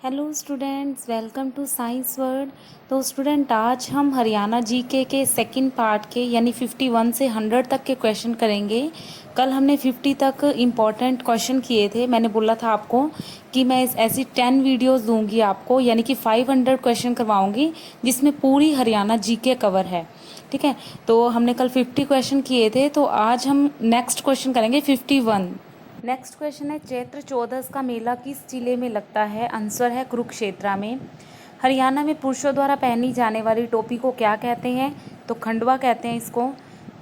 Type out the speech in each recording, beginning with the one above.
Hello students, welcome to science world. तो student, आज हम हरियाणा जीके के सेकंड पार्ट के यानी 51 से 100 तक के क्वेश्चन करेंगे। कल हमने 50 तक इम्पॉर्टेंट क्वेश्चन किए थे। मैंने बोला था आपको कि मैं ऐसी 10 वीडियोस दूंगी आपको, यानी कि 500 क्वेश्चन करवाऊंगी जिसमें पूरी हरियाणा जीके कवर है। ठीक है, तो हमने कल 50 क्वेश्चन किए थे, तो आज हम नेक्स्ट क्वेश्चन करेंगे 51। नेक्स्ट क्वेश्चन है, चैत्र चौदस का मेला किस जिले में लगता है? आंसर है कुरुक्षेत्र में। हरियाणा में पुरुषों द्वारा पहनी जाने वाली टोपी को क्या कहते हैं? तो खंडवा कहते हैं इसको।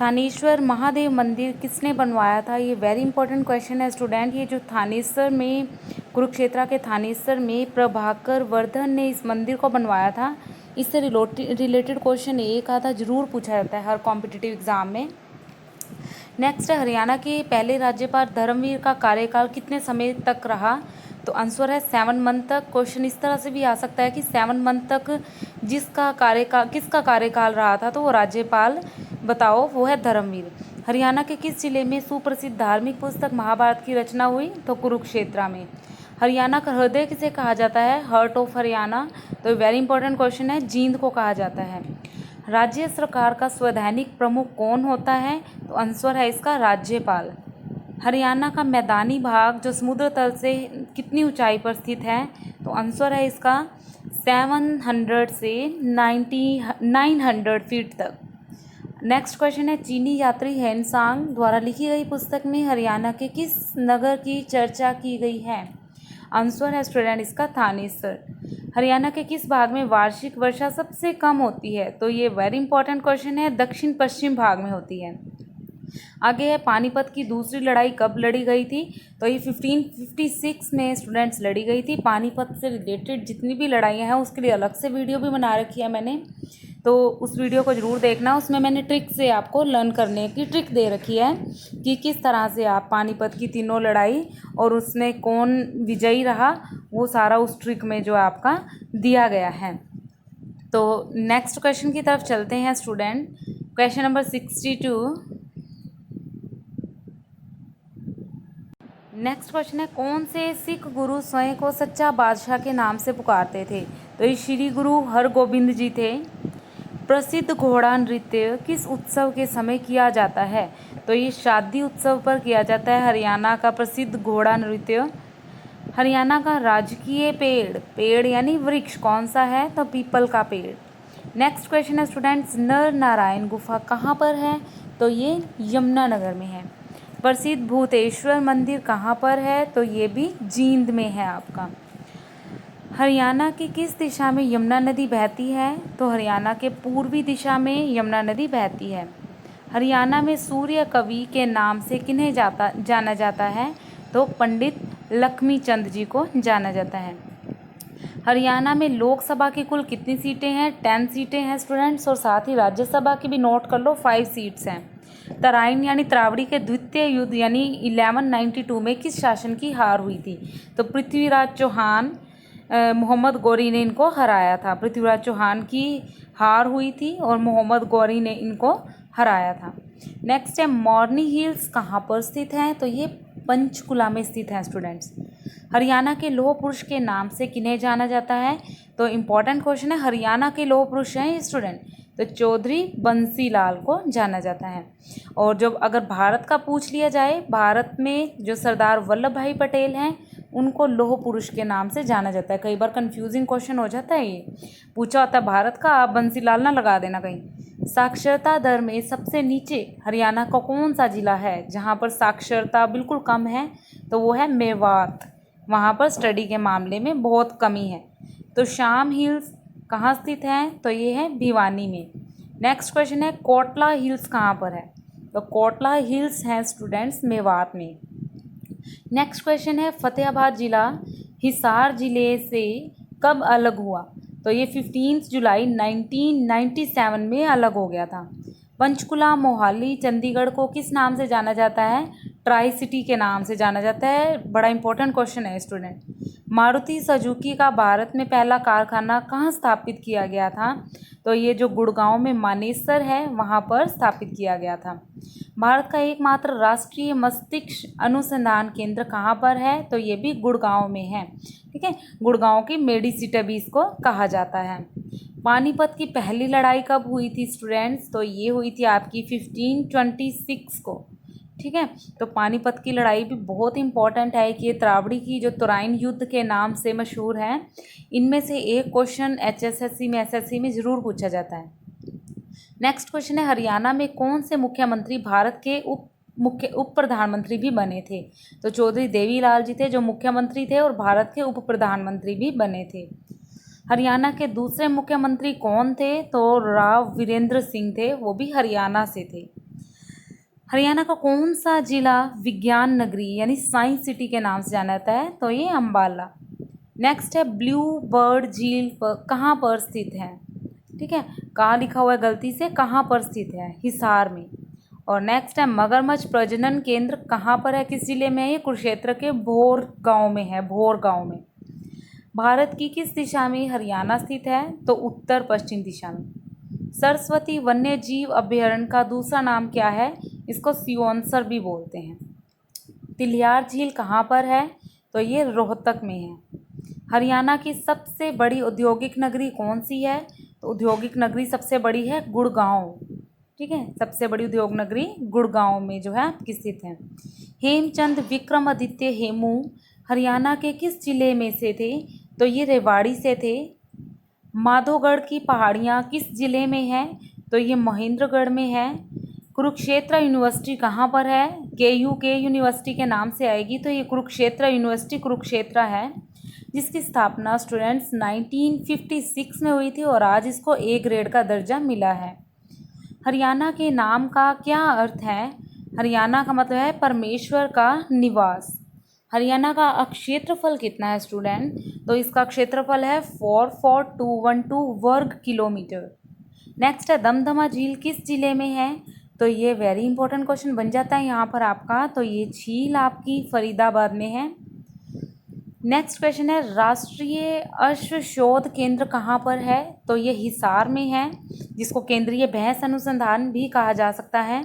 थानेश्वर महादेव मंदिर किसने बनवाया था? ये वेरी इंपॉर्टेंट क्वेश्चन है स्टूडेंट। ये जो थानेश्वर में, कुरुक्षेत्र के थानेश्वर में प्रभाकर वर्धन ने इस मंदिर को बनवाया था। इससे रिलेटेड क्वेश्चन एक आधा जरूर पूछा जाता है हर कॉम्पिटिटिव एग्जाम में। नेक्स्ट है, हरियाणा के पहले राज्यपाल धर्मवीर का कार्यकाल कितने समय तक रहा? तो आंसर है 7 मंथ तक। क्वेश्चन इस तरह से भी आ सकता है कि 7 मंथ तक किसका कार्यकाल रहा था, तो वो राज्यपाल बताओ, वो है धर्मवीर। हरियाणा के किस जिले में सुप्रसिद्ध धार्मिक पुस्तक महाभारत की रचना हुई? तो कुरुक्षेत्र में। हरियाणा का हृदय किसे कहा जाता है? Heart of Haryana. तो वेरी इंपॉर्टेंट क्वेश्चन है, जींद को कहा जाता है। राज्य सरकार का संवैधानिक प्रमुख कौन होता है? तो आंसर है इसका राज्यपाल। हरियाणा का मैदानी भाग जो समुद्र तल से कितनी ऊंचाई पर स्थित है? तो आंसर है इसका 700 से 900 फीट तक। नेक्स्ट क्वेश्चन है, चीनी यात्री हेनसांग द्वारा लिखी गई पुस्तक में हरियाणा के किस नगर की चर्चा की गई है? आंसर है स्टूडेंट इसका थानेसर। हरियाणा के किस भाग में वार्षिक वर्षा सबसे कम होती है? तो ये वेरी इंपॉर्टेंट क्वेश्चन है, दक्षिण पश्चिम भाग में होती है। आगे है, पानीपत की दूसरी लड़ाई कब लड़ी गई थी? तो ये 1556 में स्टूडेंट्स लड़ी गई थी। पानीपत से रिलेटेड जितनी भी लड़ाइयाँ हैं उसके लिए अलग से वीडियो भी बना रखी है मैंने, तो उस वीडियो को ज़रूर देखना। उसमें मैंने ट्रिक से आपको लर्न करने की ट्रिक दे रखी है कि किस तरह से आप पानीपत की तीनों लड़ाई और उसमें कौन विजयी रहा, वो सारा उस ट्रिक में जो आपका दिया गया है। तो नेक्स्ट क्वेश्चन की तरफ चलते हैं student. Question number 62। Next question है, कौन से सिख गुरु स्वयं को सच्चा बादशाह के नाम से पुकारते थे? तो ये श्री गुरु हरगोबिंद जी थे। प्रसिद्ध घोड़ा नृत्य किस उत्सव के समय किया जाता है? तो ये शादी उत्सव पर किया जाता है हरियाणा का प्रसिद्ध घोड़ा नृत्य। हरियाणा का राजकीय पेड़ यानी वृक्ष कौन सा है? तो पीपल का पेड़। नेक्स्ट क्वेश्चन है स्टूडेंट्स, नर नारायण गुफा कहाँ पर है? तो ये यमुनानगर में है। प्रसिद्ध भूतेश्वर मंदिर कहाँ पर है? तो ये भी जींद में है आपका। हरियाणा की किस दिशा में यमुना नदी बहती है? तो हरियाणा के पूर्वी दिशा में यमुना नदी बहती है। हरियाणा में सूर्य कवि के नाम से किन्हें जाना जाता है? तो पंडित लक्ष्मी चंद जी को जाना जाता है। हरियाणा में लोकसभा की कुल कितनी सीटें हैं? 10 सीटें हैं स्टूडेंट्स, और साथ ही राज्यसभा की भी नोट कर लो, 5 सीट्स हैं। तराइन यानी त्रावड़ी के द्वितीय युद्ध यानी 1192 में किस शासन की हार हुई थी? तो पृथ्वीराज चौहान, मोहम्मद गौरी ने इनको हराया था। पृथ्वीराज चौहान की हार हुई थी और मोहम्मद गौरी ने इनको हराया था। नेक्स्ट है, मॉर्नी हिल्स कहाँ पर स्थित हैं? तो ये पंचकुला में स्थित है स्टूडेंट्स। हरियाणा के लौह पुरुष के नाम से किन्हें जाना जाता है? तो इम्पॉर्टेंट क्वेश्चन है, हरियाणा के लौह पुरुष हैं ये स्टूडेंट, तो चौधरी बंसीलाल को जाना जाता है। और जब अगर भारत का पूछ लिया जाए, भारत में जो सरदार वल्लभ भाई पटेल हैं उनको लौह पुरुष के नाम से जाना जाता है। कई बार कंफ्यूजिंग क्वेश्चन हो जाता है, ये पूछा होता है भारत का, आप बंसीलाल ना लगा देना कहीं। साक्षरता दर में सबसे नीचे हरियाणा का कौन सा जिला है जहाँ पर साक्षरता बिल्कुल कम है? तो वो है मेवात। वहाँ पर स्टडी के मामले में बहुत कमी है। तो शाम हिल्स कहाँ स्थित है? तो ये है भिवानी में। नेक्स्ट क्वेश्चन है, कोटला हिल्स कहाँ पर है? तो कोटला हिल्स हैं स्टूडेंट्स मेवात में। नेक्स्ट क्वेश्चन है, फतेहाबाद जिला हिसार जिले से कब अलग हुआ? तो ये 15 जुलाई 1997 में अलग हो गया था। पंचकुला मोहाली चंडीगढ़ को किस नाम से जाना जाता है? ट्राई सिटी के नाम से जाना जाता है। बड़ा इंपॉर्टेंट क्वेश्चन है स्टूडेंट। मारुति सुजुकी का भारत में पहला कारखाना कहाँ स्थापित किया गया था? तो ये जो गुड़गांव में मानेसर है वहाँ पर स्थापित किया गया था। भारत का एकमात्र राष्ट्रीय मस्तिष्क अनुसंधान केंद्र कहाँ पर है? तो ये भी गुड़गांव में है। ठीक है, गुड़गांव की मेडिसिटी भी इसको कहा जाता है। पानीपत की पहली लड़ाई कब हुई थी स्टूडेंट्स? तो ये हुई थी आपकी 1526 को। ठीक है, तो पानीपत की लड़ाई भी बहुत इंपॉर्टेंट है कि ये त्रावड़ी की जो तराइन युद्ध के नाम से मशहूर है। इनमें से एक क्वेश्चन HSSC में SSC में ज़रूर पूछा जाता है। नेक्स्ट क्वेश्चन है, हरियाणा में कौन से मुख्यमंत्री भारत के उप प्रधानमंत्री भी बने थे? तो चौधरी देवीलाल जी थे जो मुख्यमंत्री थे और भारत के उप प्रधानमंत्री भी बने थे। हरियाणा के दूसरे मुख्यमंत्री कौन थे? तो राव वीरेंद्र सिंह थे, वो भी हरियाणा से थे। हरियाणा का कौन सा जिला विज्ञान नगरी यानी साइंस सिटी के नाम से जाना जाता है? तो ये अम्बाला। नेक्स्ट है, ब्लू बर्ड झील कहाँ पर स्थित है? ठीक है, कहाँ लिखा हुआ है गलती से, कहाँ पर स्थित है? हिसार में। और नेक्स्ट है, मगरमच्छ प्रजनन केंद्र कहाँ पर है, किस जिले में है? ये कुरुक्षेत्र के भोर गांव में है, भोर गांव में। भारत की किस दिशा में हरियाणा स्थित है? तो उत्तर पश्चिम दिशा में। सरस्वती वन्य जीव अभ्यारण्य का दूसरा नाम क्या है? इसको सियोंसर भी बोलते हैं। तिलियार झील कहाँ पर है? तो ये रोहतक में है। हरियाणा की सबसे बड़ी औद्योगिक नगरी कौन सी है? तो औद्योगिक नगरी सबसे बड़ी है गुड़गांव। ठीक है, सबसे बड़ी उद्योग नगरी गुड़गांव में जो है आपकी स्थित है। हेमचंद विक्रमादित्य हेमू हरियाणा के किस जिले में से थे? तो ये रेवाड़ी से थे। माधोगढ़ की पहाड़ियाँ किस जिले में है? तो ये महेंद्रगढ़ में है। कुरुक्षेत्र यूनिवर्सिटी कहाँ पर है? KUK यूनिवर्सिटी के नाम से आएगी, तो ये कुरुक्षेत्र यूनिवर्सिटी कुरुक्षेत्र है, जिसकी स्थापना स्टूडेंट्स 1956 में हुई थी और आज इसको A ग्रेड का दर्जा मिला है। हरियाणा के नाम का क्या अर्थ है? हरियाणा का मतलब है परमेश्वर का निवास। हरियाणा का क्षेत्रफल कितना है स्टूडेंट? तो इसका क्षेत्रफल है 44212 वर्ग किलोमीटर। नेक्स्ट है, दमदमा झील किस जिले में है? तो ये वेरी इंपॉर्टेंट क्वेश्चन बन जाता है यहाँ पर आपका। तो ये झील आपकी फरीदाबाद में है। नेक्स्ट क्वेश्चन है, राष्ट्रीय अश्व शोध केंद्र कहाँ पर है? तो ये हिसार में है, जिसको केंद्रीय भैंस अनुसंधान भी कहा जा सकता है।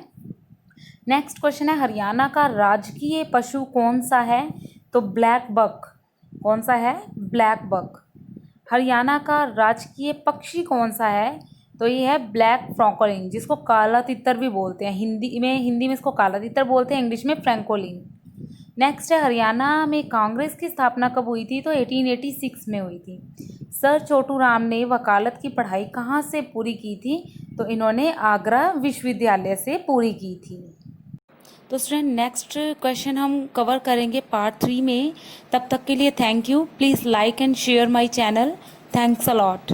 नेक्स्ट क्वेश्चन है, हरियाणा का राजकीय पशु कौन सा है? तो ब्लैक बक। कौन सा है? Black buck. हरियाणा का राजकीय पक्षी कौन सा है? तो ये है ब्लैक फ्रॉकलिन, जिसको काला तितर भी बोलते हैं। हिंदी में इसको काला तितर बोलते हैं, इंग्लिश में फ्रैंकोलिन। नेक्स्ट है, हरियाणा में कांग्रेस की स्थापना कब हुई थी? तो 1886 में हुई थी। सर छोटू राम ने वकालत की पढ़ाई कहाँ से पूरी की थी? तो इन्होंने आगरा विश्वविद्यालय से पूरी की थी। तो स्टूडेंट नेक्स्ट क्वेश्चन हम कवर करेंगे पार्ट 3 में। तब तक के लिए thank you. Please like and share my channel. Thanks a lot.